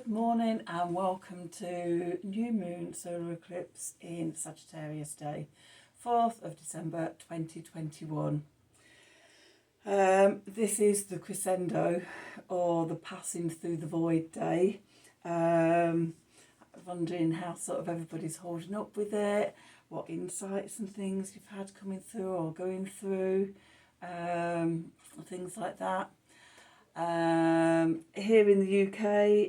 morning and welcome to new moon solar eclipse in Sagittarius day, 4th of December 2021. This is the crescendo or the passing through the void day. Wondering how sort of everybody's holding up with it, what insights and things you've had coming through or going through, things like that. Here in the UK,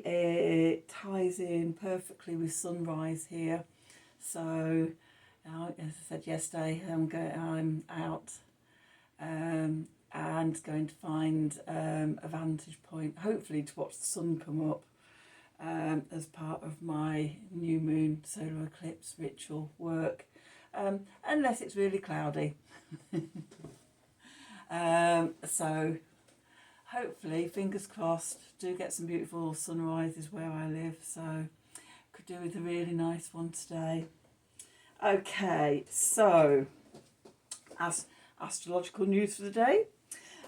it ties in perfectly with sunrise here. So, as I said yesterday, I'm out and going to find a vantage point, hopefully to watch the sun come up as part of my new moon solar eclipse ritual work, unless it's really cloudy. So hopefully, fingers crossed, do get some beautiful sunrises where I live, so could do with a really nice one today. Okay, so as astrological news for the day,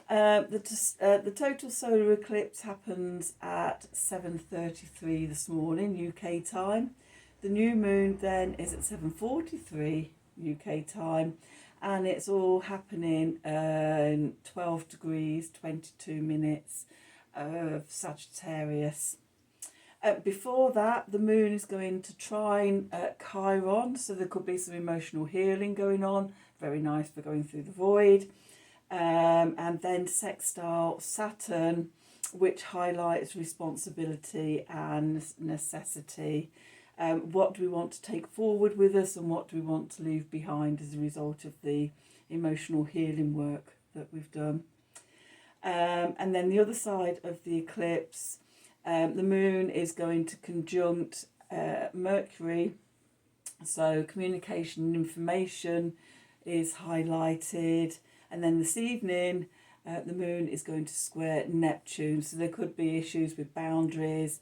the total solar eclipse happens at 7:33 this morning UK time. The new moon then is at 7:43 UK time, and it's all happening in 12 degrees 22 minutes of Sagittarius. Before that, the moon is going to trine at Chiron, so there could be some emotional healing going on, very nice for going through the void. And then sextile Saturn, which highlights responsibility and necessity. What do we want to take forward with us and what do we want to leave behind as a result of the emotional healing work that we've done. And then the other side of the eclipse, the moon is going to conjunct Mercury, so communication and information is highlighted. And then this evening, the moon is going to square Neptune, so there could be issues with boundaries,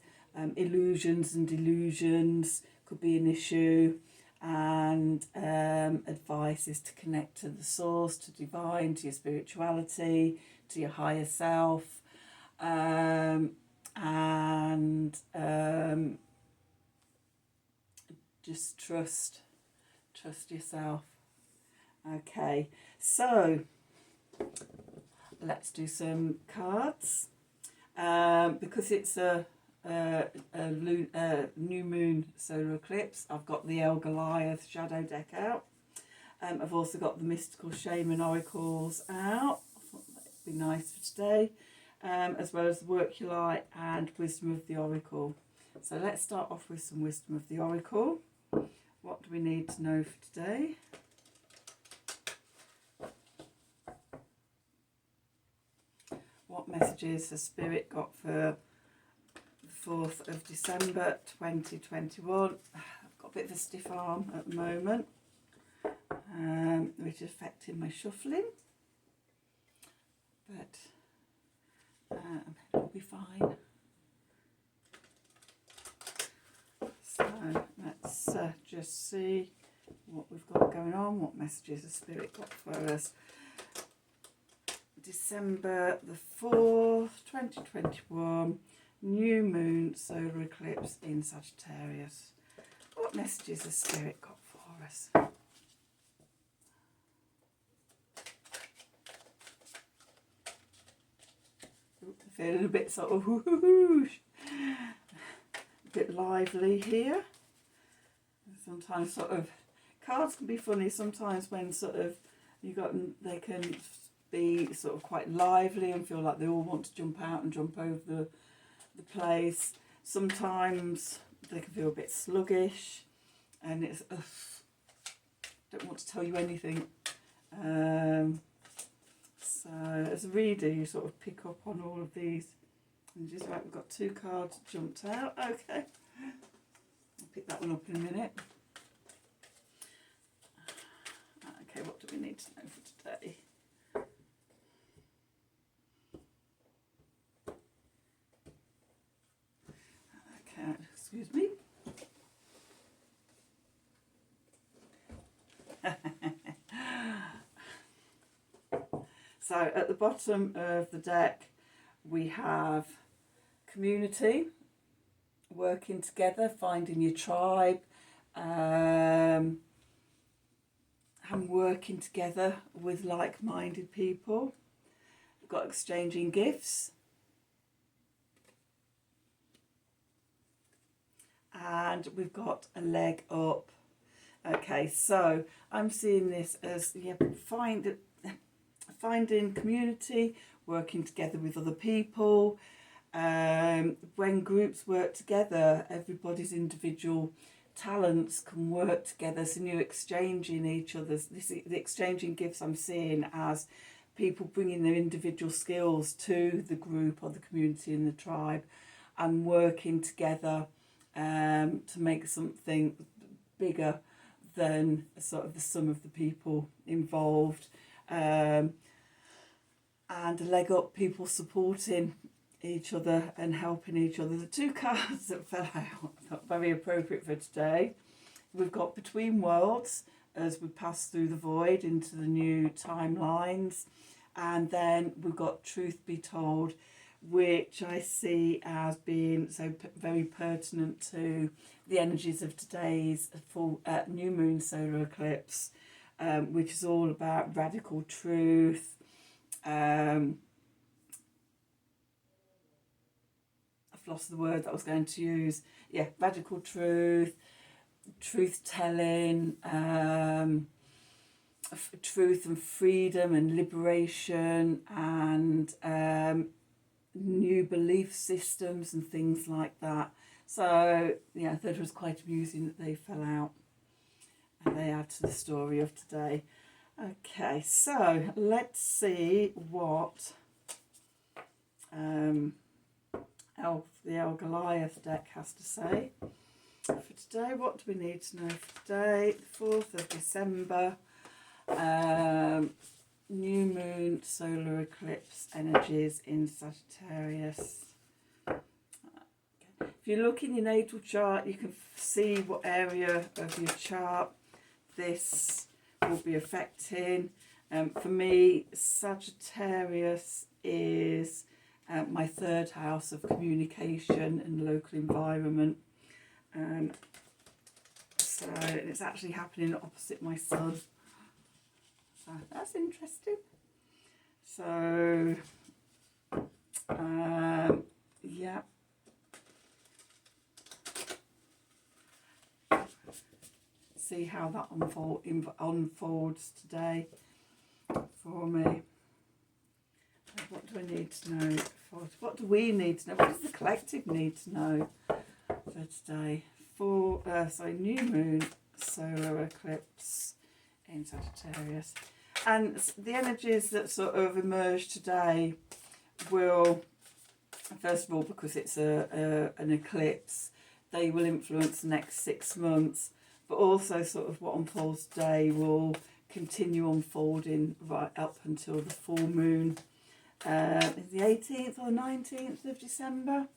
illusions and delusions could be an issue, and advice is to connect to the source, to divine, to your spirituality, to your higher self, and just trust yourself. Okay, so let's do some cards. Because it's a new moon solar eclipse, I've got the El Goliath shadow deck out. I've also got the mystical shaman oracles out. I thought that'd be nice for today, as well as the work you light and wisdom of the oracle. So let's start off with some wisdom of the oracle. What do we need to know for today? What messages has Spirit got for the 4th of December 2021? I've got a bit of a stiff arm at the moment, which is affecting my shuffling, but it'll be fine. So let's just see what we've got going on, what messages has Spirit got for us. December the 4th, 2021, new moon solar eclipse in Sagittarius. What messages has Spirit got for us? Feeling a bit sort of a bit lively here. Sometimes sort of cards can be funny sometimes when sort of they can be sort of quite lively and feel like they all want to jump out and jump over the place. Sometimes they can feel a bit sluggish and it's don't want to tell you anything. So as a reader, you sort of pick up on all of these. And just like we've got two cards jumped out. Okay, I'll pick that one up in a minute. Okay, what do we need to know for today? Okay, excuse me. So at the bottom of the deck we have community, working together, finding your tribe, and working together with like-minded people. We've got exchanging gifts. And we've got a leg up. Okay, so I'm seeing this as finding community, working together with other people. When groups work together, everybody's individual talents can work together, so you're exchanging the exchanging gifts I'm seeing as people bringing their individual skills to the group or the community and the tribe and working together to make something bigger than sort of the sum of the people involved. And a leg up, people supporting each other and helping each other. The two cards that fell out, not very appropriate for today. We've got Between Worlds as we pass through the void into the new timelines. And then we've got Truth Be Told, which I see as being very pertinent to the energies of today's full new moon solar eclipse, which is all about radical truth. I've lost the word that I was going to use. Yeah, radical truth, truth telling, truth and freedom and liberation, and new belief systems and things like that. So yeah, I thought it was quite amusing that they fell out and they add to the story of today. Okay, so let's see what the El Goliath deck has to say for today. What do we need to know for today? The 4th of December, new moon solar eclipse energies in Sagittarius. If you look in your natal chart, you can see what area of your chart this will be affecting. For me, Sagittarius is my 3rd house of communication and local environment. So it's actually happening opposite my sun. So that's interesting. So, yeah. See how that unfolds today for me. What do I need to know? What do we need to know? What does the collective need to know for today? New moon solar eclipse in Sagittarius. And the energies that sort of emerge today will, first of all, because it's an eclipse, they will influence the next 6 months. But also sort of what unfolds today will continue unfolding right up until the full moon. Is the 18th or 19th of December.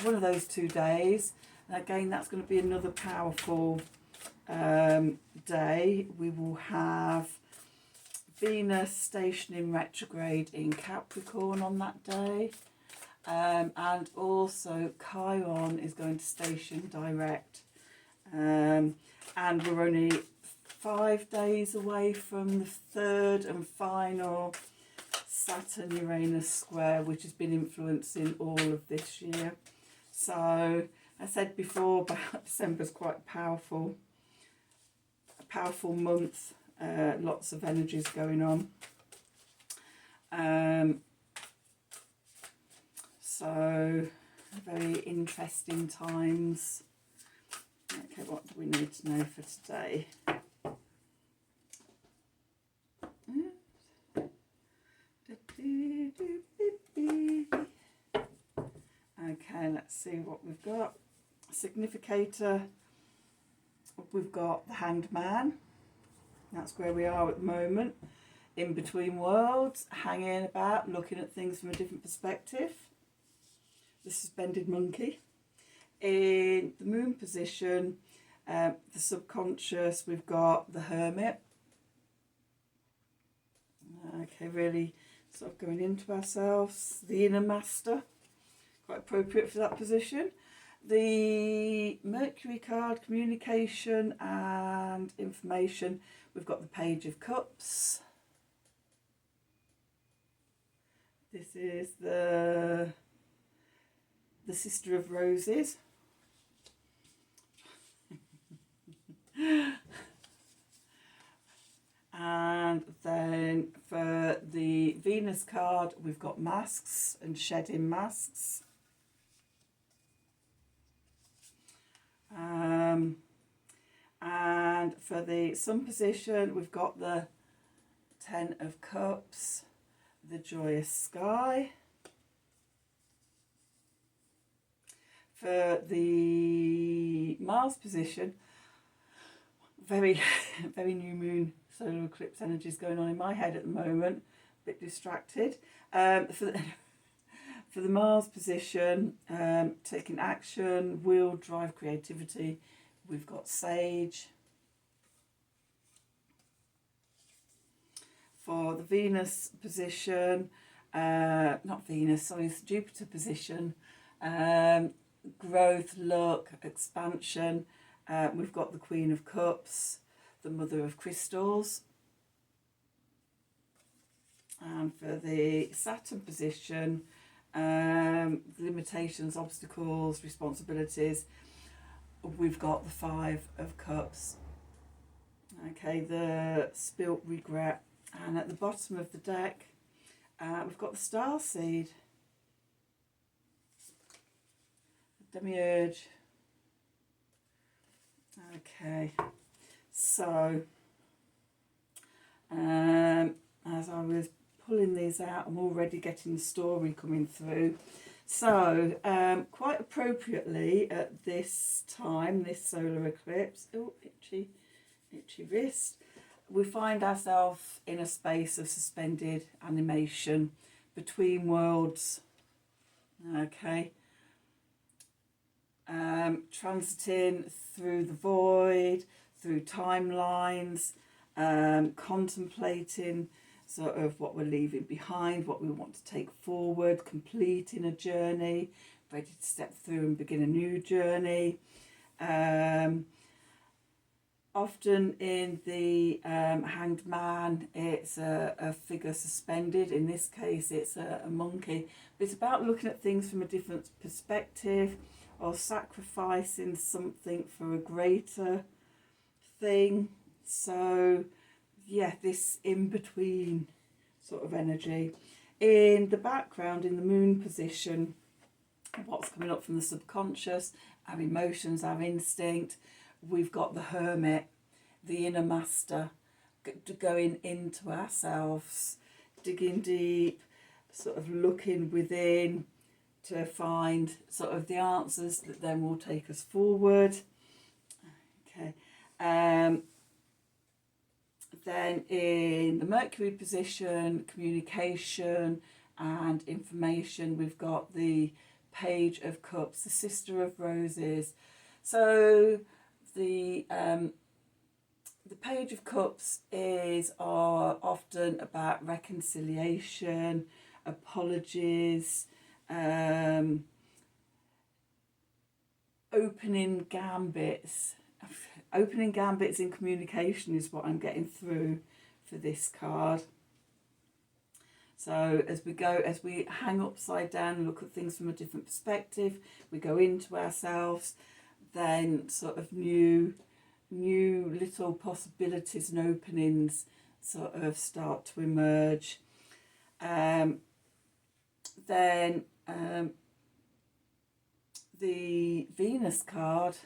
One of those 2 days. And again, that's going to be another powerful day. We will have Venus stationing retrograde in Capricorn on that day. And also Chiron is going to station direct. And we're only 5 days away from the 3rd and final Saturn-Uranus square, which has been influencing all of this year. So I said before about December's quite a powerful month. Lots of energies going on. So very interesting times. Okay, what do we need to know for today? Okay, let's see what we've got. Significator, we've got the Hanged Man. That's where we are at the moment. In between worlds, hanging about, looking at things from a different perspective. The Suspended Monkey. In the moon position, the subconscious, we've got the Hermit. Okay, really sort of going into ourselves. The Inner Master, quite appropriate for that position. The Mercury card, communication and information, we've got the Page of Cups. This is the Sister of Roses. And then for the Venus card, we've got masks and shedding masks. And for the Sun position, we've got the Ten of Cups, the Joyous Sky. For the Mars position, very new moon solar eclipse energies going on in my head at the moment, a bit distracted. For the Mars position, taking action, will drive creativity, we've got Sage. For the Venus position, not Venus, sorry, it's Jupiter position, growth, luck, expansion, we've got the Queen of Cups, the Mother of Crystals. And for the Saturn position, limitations, obstacles, responsibilities, we've got the Five of Cups. Okay, the Spilt Regret. And at the bottom of the deck, we've got the Starseed, the Demiurge. Okay, so as I was pulling these out, I'm already getting the story coming through. So quite appropriately at this time, this solar eclipse, oh, itchy wrist, we find ourselves in a space of suspended animation between worlds. Okay, transiting through the void, through timelines, contemplating sort of what we're leaving behind, what we want to take forward, completing a journey, ready to step through and begin a new journey. Often in the Hanged Man, it's a figure suspended. In this case, it's a monkey. But it's about looking at things from a different perspective, or sacrificing something for a greater thing. So, yeah, this in-between sort of energy. In the background, in the moon position, what's coming up from the subconscious, our emotions, our instinct, we've got the Hermit, the inner master, going into ourselves, digging deep, sort of looking within to find sort of the answers that then will take us forward. Okay. Then in the Mercury position, communication and information, we've got the Page of Cups, the Sister of Roses. So the Page of Cups are often about reconciliation, apologies, opening gambits. Opening gambits in communication is what I'm getting through for this card. So as we hang upside down, look at things from a different perspective, we go into ourselves, then sort of new little possibilities and openings sort of start to emerge. Then the Venus card,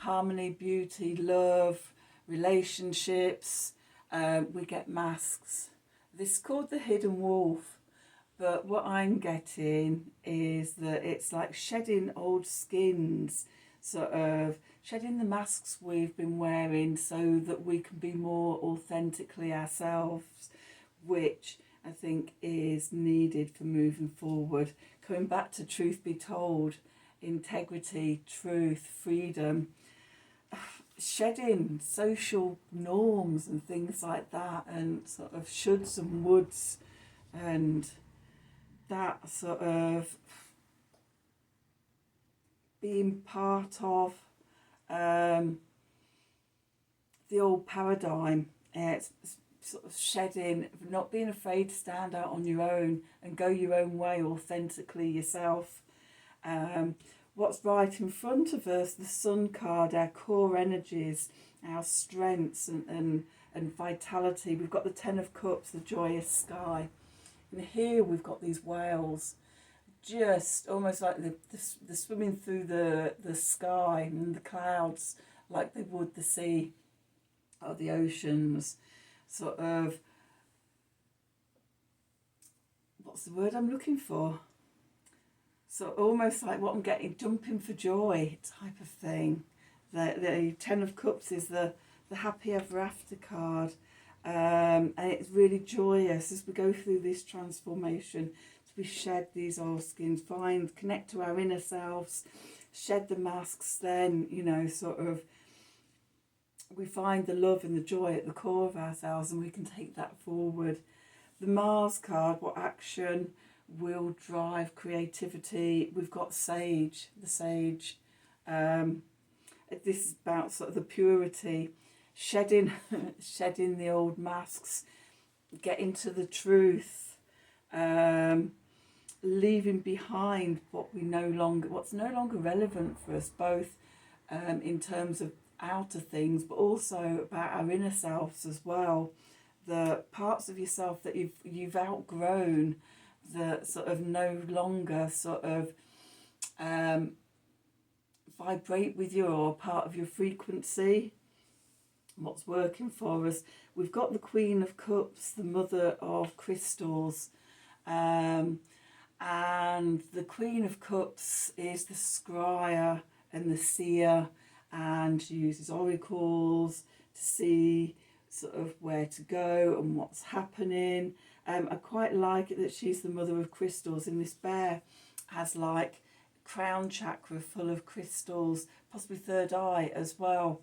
harmony, beauty, love, relationships, we get masks. This is called the Hidden Wolf, but what I'm getting is that it's like shedding old skins, sort of shedding the masks we've been wearing so that we can be more authentically ourselves, which I think is needed for moving forward. Coming back to truth be told, integrity, truth, freedom, shedding social norms and things like that, and sort of shoulds and woulds, and that sort of being part of the old paradigm. It's sort of shedding, not being afraid to stand out on your own and go your own way authentically yourself. What's right in front of us, the Sun card, our core energies, our strengths and vitality. We've got the Ten of Cups, the joyous sky. And here we've got these whales, just almost like the swimming through the sky and the clouds, like they would the sea or the oceans. Sort of, what's the word I'm looking for? So almost like what I'm getting, jumping for joy type of thing. The Ten of Cups is the happy ever after card. And it's really joyous as we go through this transformation, as we shed these old skins, connect to our inner selves, shed the masks, then, you know, sort of, we find the love and the joy at the core of ourselves, and we can take that forward. The Mars card, what action will drive creativity? We've got Sage, the Sage. This is about sort of the purity, shedding the old masks, getting to the truth, leaving behind what's no longer relevant for us, both in terms of outer things, but also about our inner selves as well. The parts of yourself that you've outgrown, that sort of no longer sort of vibrate with you or part of your frequency. What's working for us? We've got the Queen of Cups, the Mother of Crystals, and the Queen of Cups is the scryer and the seer, and she uses oracles to see sort of where to go and what's happening. I quite like it that she's the Mother of Crystals, and this bear has like crown chakra full of crystals, possibly third eye as well.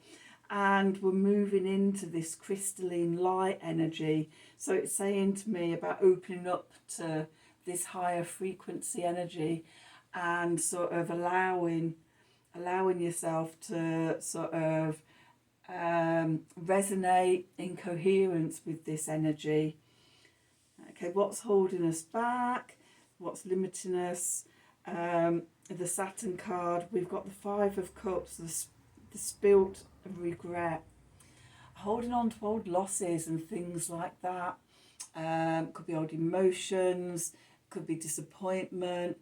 And we're moving into this crystalline light energy. So it's saying to me about opening up to this higher frequency energy and sort of allowing yourself to sort of resonate in coherence with this energy. Okay, what's holding us back? What's limiting us? The Saturn card, we've got the Five of Cups, the spilt regret, holding on to old losses and things like that. Could be old emotions, could be disappointment,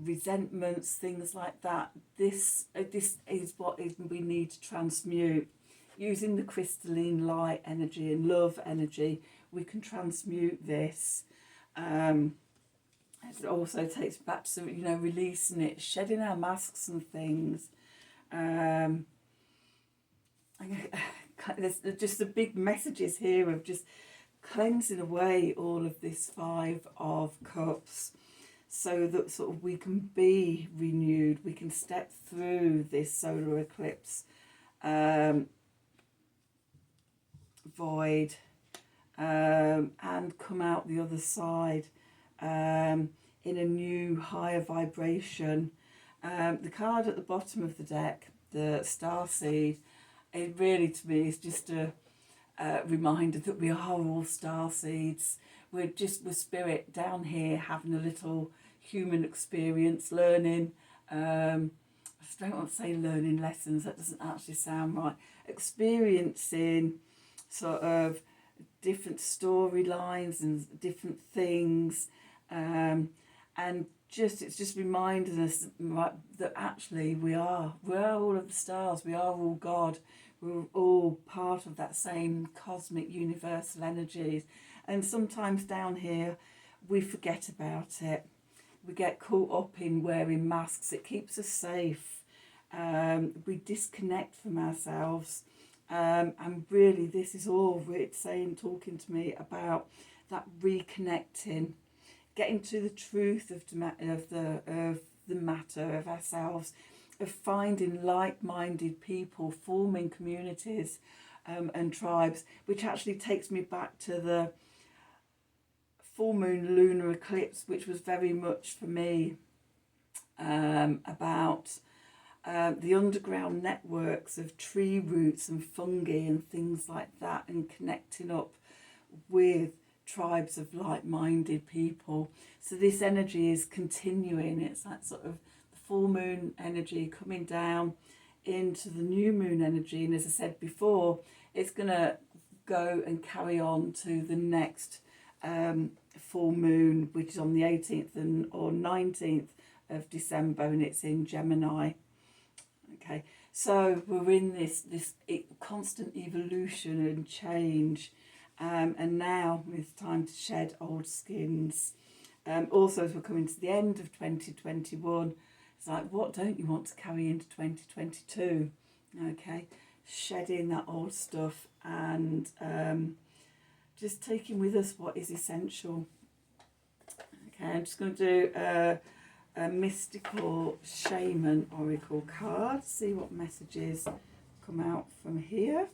resentments, things like that. This is what we need to transmute. Using the crystalline light energy and love energy, we can transmute this. It also takes back to, you know, releasing it, shedding our masks and things. There's just the big messages here of just cleansing away all of this Five of Cups, so that sort of we can be renewed, we can step through this solar eclipse void and come out the other side in a new higher vibration. The card at the bottom of the deck, the Starseed, it really to me is just a reminder that we are all star seeds. We're spirit down here having a little human experience, learning. I don't want to say learning lessons, that doesn't actually sound right. Experiencing sort of different storylines and different things, and it's just reminding us that actually we are all of the stars, we are all God, we're all part of that same cosmic universal energies. And sometimes down here we forget about it, we get caught up in wearing masks. It keeps us safe, we disconnect from ourselves, and really this is all it's talking to me about, that reconnecting, getting to the truth of the matter of ourselves, of finding like-minded people, forming communities and tribes, which actually takes me back to the full moon lunar eclipse, which was very much for me about the underground networks of tree roots and fungi and things like that, and connecting up with tribes of like-minded people. So this energy is continuing. It's that sort of the full moon energy coming down into the new moon energy, and as I said before, it's going to go and carry on to the next full moon, which is on the 18th or 19th of December, and it's in Gemini. Okay, so we're in this constant evolution and change, and now it's time to shed old skins. Also, as we're coming to the end of 2021, it's like, what don't you want to carry into 2022? Okay, shedding that old stuff and just taking with us what is essential. Okay, I'm just going to do a mystical shaman oracle card, see what messages come out from here.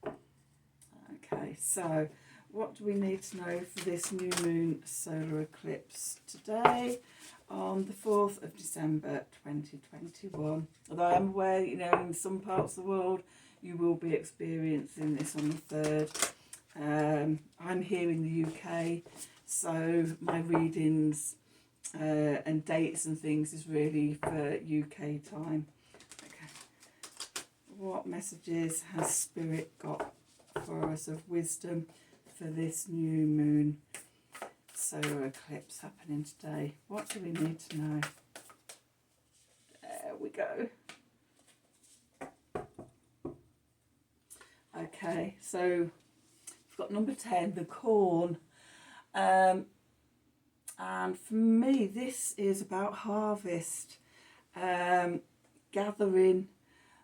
Okay, so what do we need to know for this new moon solar eclipse today on the 4th of December 2021? Although I'm aware, you know, in some parts of the world you will be experiencing this on the 3rd. I'm here in the UK, so my readings and dates and things is really for UK time. Okay. What messages has Spirit got for us of wisdom for this new moon solar eclipse happening today? What do we need to know? There we go. Okay, so we've got number 10, the corn. And for me, this is about harvest, gathering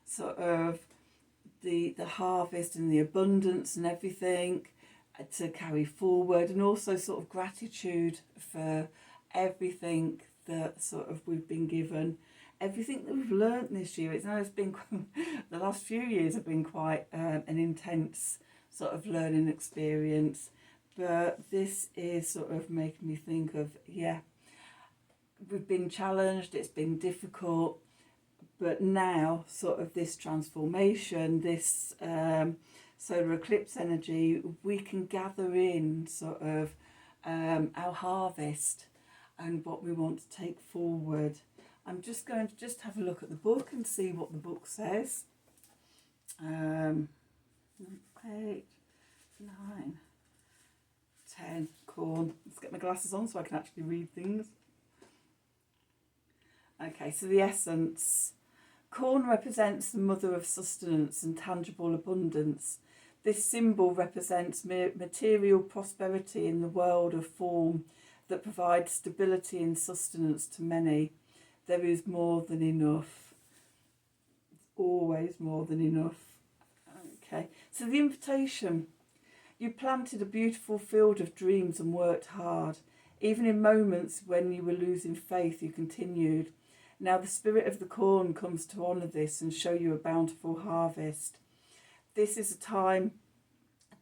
sort of the harvest and the abundance and everything to carry forward, and also sort of gratitude for everything that sort of we've been given, everything that we've learnt this year. It's been the last few years have been quite an intense sort of learning experience, but this is sort of making me think of, yeah, we've been challenged, it's been difficult, but now sort of this transformation, this solar eclipse energy, we can gather in sort of our harvest and what we want to take forward. I'm just going to have a look at the book and see what the book says. 8, 9, 10, corn. Let's get my glasses on so I can actually read things. Okay, so the essence. Corn represents the mother of sustenance and tangible abundance. This symbol represents material prosperity in the world of form that provides stability and sustenance to many. There is more than enough. Always more than enough. Okay, so the invitation. You planted a beautiful field of dreams and worked hard. Even in moments when you were losing faith, you continued. Now the spirit of the corn comes to honour this and show you a bountiful harvest. This is a time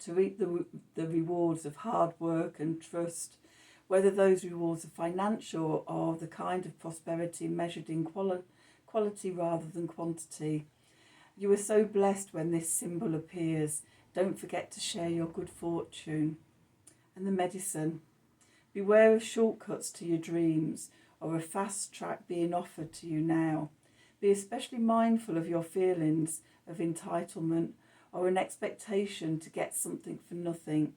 to reap the rewards of hard work and trust, whether those rewards are financial or the kind of prosperity measured in quality rather than quantity. You are so blessed when this symbol appears. Don't forget to share your good fortune. And the medicine. Beware of shortcuts to your dreams or a fast track being offered to you now. Be especially mindful of your feelings of entitlement or an expectation to get something for nothing.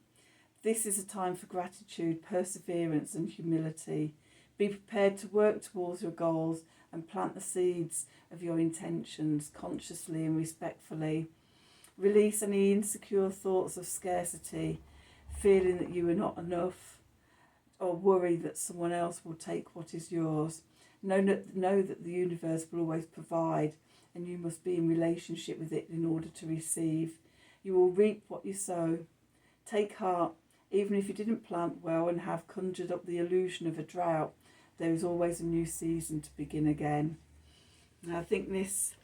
This is a time for gratitude, perseverance and humility. Be prepared to work towards your goals and plant the seeds of your intentions consciously and respectfully. Release any insecure thoughts of scarcity, feeling that you are not enough, or worry that someone else will take what is yours. Know that the universe will always provide, and you must be in relationship with it in order to receive. You will reap what you sow. Take heart. Even if you didn't plant well and have conjured up the illusion of a drought, there is always a new season to begin again. Now, I think this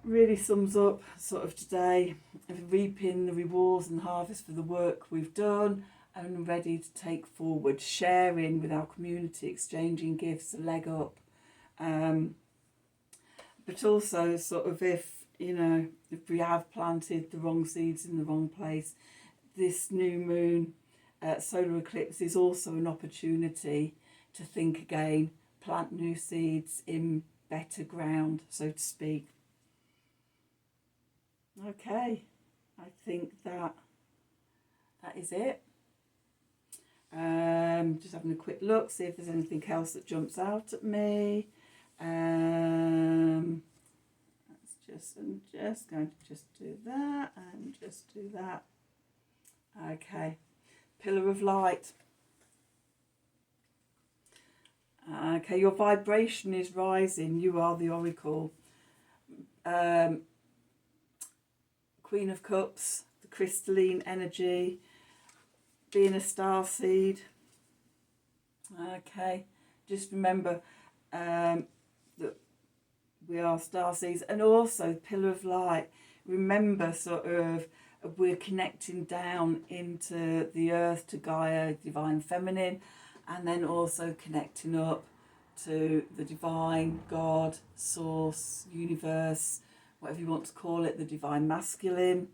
really sums up sort of today, of reaping the rewards and harvest for the work we've done, and ready to take forward, sharing with our community, exchanging gifts, a leg up. But also sort of if, you know, if we have planted the wrong seeds in the wrong place, this new moon solar eclipse is also an opportunity to think again, plant new seeds in better ground, so to speak. Okay, I think that is it. Just having a quick look, see if there's anything else that jumps out at me. I'm just going to just do that and just do that. Okay, pillar of light. Okay, your vibration is rising. You are the oracle. Queen of Cups, the crystalline energy, being a star seed. Okay, just remember that we are star seeds, and also pillar of light. Remember, sort of, we're connecting down into the earth, to Gaia, divine feminine, and then also connecting up to the divine, God, source, universe, whatever you want to call it, the divine masculine.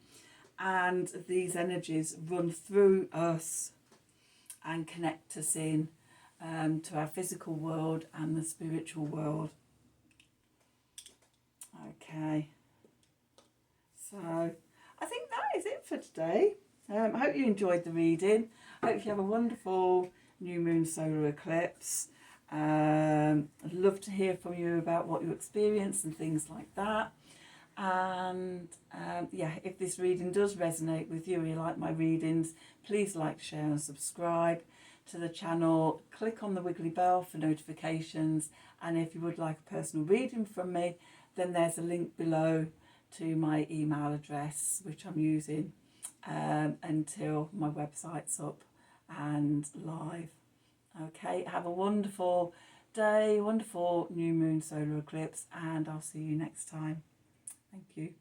And these energies run through us and connect us in to our physical world and the spiritual world. Okay, so I think that is it for today. I hope you enjoyed the reading. I hope you have a wonderful new moon solar eclipse. I'd love to hear from you about what you experience and things like that. And yeah, if this reading does resonate with you or you like my readings, please like, share and subscribe to the channel. Click on the wiggly bell for notifications, and if you would like a personal reading from me, then there's a link below to my email address, which I'm using until my website's up and live. Okay, have a wonderful day, wonderful new moon solar eclipse, and I'll see you next time. Thank you.